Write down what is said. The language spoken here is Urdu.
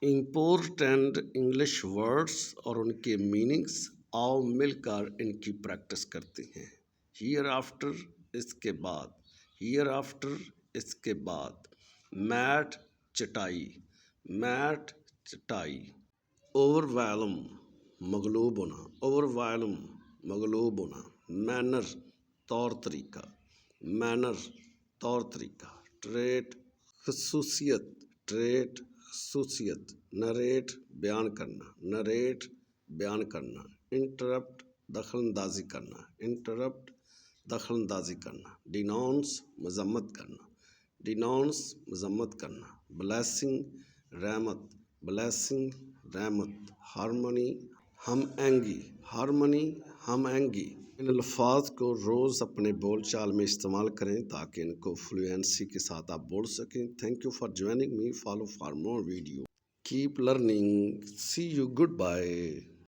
امپورٹنٹ انگلش ورڈس اور ان کے میننگس، آؤ مل کر ان کی پریکٹس کرتے ہیں۔ ہیئر آفٹر، اس کے بعد، ہیئر آفٹر، اس کے بعد، میٹ چٹائی، میٹ چٹائی، اوور ویلم مغلوب ہونا، اوور ویلم مغلوب ہونا، مینر طور طریقہ، مینر طور طریقہ، ٹریٹ خصوصیت، ٹریٹ خصوصیت، نریٹ بیان کرنا، نریٹ بیان کرنا، انٹرپٹ دخل اندازی کرنا، انٹرپٹ دخل اندازی کرنا، ڈیناؤنس مذمت کرنا، ڈیناؤنس مذمت کرنا، بلیسنگ رحمت، بلیسنگ رحمت، ہارمونی ہم آہنگی، ہارمونی ہم آہنگی۔ ان الفاظ کو روز اپنے بول چال میں استعمال کریں تاکہ ان کو فلوئنسی کے ساتھ آپ بول سکیں۔ Thank you for joining me, follow for more video, keep learning, see you, good bye.